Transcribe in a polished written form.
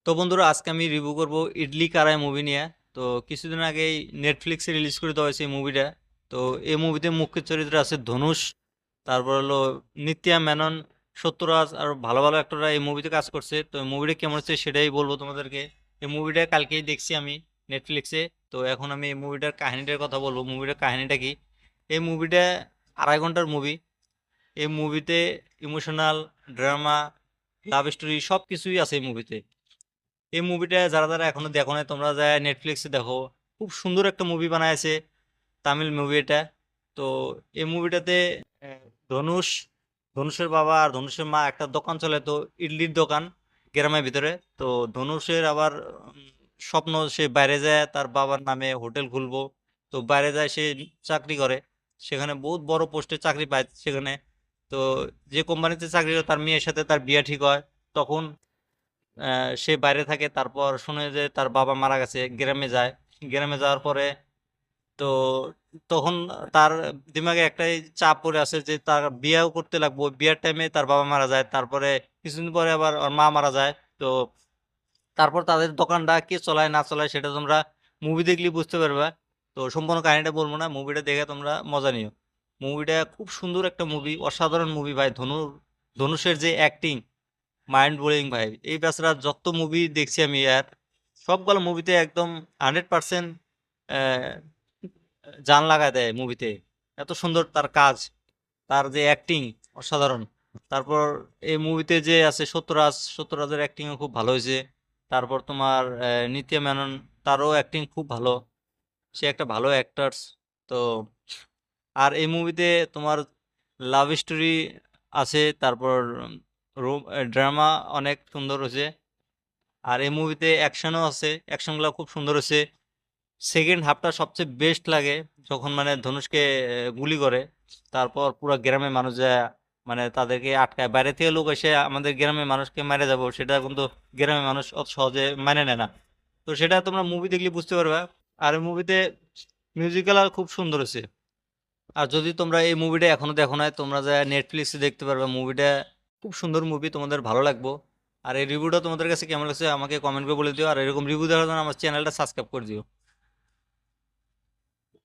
তো বন্ধুরা আজকে আমি রিভিউ করব ইডলি কারাই মুভি নিয়ে। তো কিছুদিন আগেই নেটফ্লিক্সে রিলিজ করে দেওয়া হয়েছে এই মুভিটা। তো এই মুভিতে মুখ্য চরিত্রে আছে ধনুষ, তারপর হলো নিত্যা মেনন, সত্যরাজ আর ভালো ভালো অ্যাক্টররা এই মুভিতে কাজ করছে। তো মুভিটা কেমন হচ্ছে সেটাই বলবো তোমাদেরকে। এই মুভিটা কালকেই দেখছি আমি নেটফ্লিক্সে। তো এখন আমি এই মুভিটার কাহিনীটার কথা বলবো। মুভিটার কাহিনীটা কি? এই মুভিটা 2.5 ঘন্টার মুভি। এই মুভিতে ইমোশনাল, ড্রামা, লাভ স্টোরি সব কিছুই আছে এই মুভিতে। এই মুভিটা যারা যারা এখনো দেখো নাই তোমরা যায় নেটফ্লিক্সে দেখো। খুব সুন্দর একটা মুভি বানাইছে, তামিল মুভি এটা। তো এই মুভিটাতে আহ, ধনুষ, ধনুষের বাবা আর ধনুষের মা একটা দোকান চলে, তো ইডলির দোকান গ্রামের ভিতরে। তো ধনুষের আবার স্বপ্ন সে বাইরে যায় তার বাবার নামে হোটেল খুলবো। তো বাইরে যায় সে চাকরি করে, সেখানে বহুত বড় পোস্টে চাকরি পায় সেখানে। তো যে কোম্পানিতে চাকরি করে তার মেয়ের সাথে তার বিয়ে ঠিক হয়। তখন সে বাইরে থাকে, তারপর শুনে যে তার বাবা মারা গেছে, গ্রামে যায়। গ্রামে যাওয়ার পরে তো তখন তার দিমাগে একটাই চাপ পড়ে আছে যে তার বিয়েও করতে লাগবে। বিয়ের টাইমে তার বাবা মারা যায়, তারপরে কিছুদিন পরে আবার ওর মা মারা যায়। তো তারপর তাদের দোকানটা কে চলায় না চলায় সেটা তোমরা মুভি দেখলে বুঝতে পারবে। তো সম্পূর্ণ কাহিনীটা বলবো না, মুভিটা দেখে তোমরা মজা নিও। মুভিটা খুব সুন্দর একটা মুভি, অসাধারণ মুভি ভাই। ধনুষের যে অ্যাক্টিং মাইন্ড ব্লোয়িং ভাই। এই বেচারা যত মুভি দেখছি আমি আর সবগুলো মুভিতে একদম 100% জান লাগায় দেয় মুভিতে। এত সুন্দর তার কাজ, তার যে অ্যাক্টিং অসাধারণ। তারপর এই মুভিতে যে আছে সত্যরাজ, সত্যরাজের অ্যাক্টিংও খুব ভালো হয়েছে। তারপর তোমার নিত্যা মেনন, তারও অ্যাক্টিং খুব ভালো, সে একটা ভালো অ্যাক্টার্স। তো আর এই মুভিতে তোমার লাভ স্টোরি আছে, তারপর ড্রামা অনেক সুন্দর হয়েছে। আর এই মুভিতে অ্যাকশনও আছে, অ্যাকশনগুলো খুব সুন্দর হয়েছে। সেকেন্ড হাফটা সবচেয়ে বেস্ট লাগে, যখন মানে ধনুষকে গুলি করে, তারপর পুরো গ্রামের মানুষ যায় মানে তাদেরকে আটকায়। বাইরে থেকে লোক এসে আমাদের গ্রামের মানুষকে মেরে যাবো, সেটা কিন্তু গ্রামের মানুষ অত সহজে মানে নেয় না। তো সেটা তোমরা মুভি দেখলে বুঝতে পারবে। আর এই মুভিতে মিউজিক্যাল খুব সুন্দর হয়েছে। আর যদি তোমরা এই মুভিটা এখনো দেখো নাই, তোমরা যা নেটফ্লিক্সে দেখতে পারবে মুভিটা। খুব সুন্দর মুভি, তোমাদের ভালো লাগবে। আর এই রিভিউটা তোমাদের কাছে কেমন লাগছে আমাকে কমেন্ট করে বলে দিও। আর এরকম রিভিউ দেওয়ার জন্য আমার চ্যানেলটা সাবস্ক্রাইব করে দিও।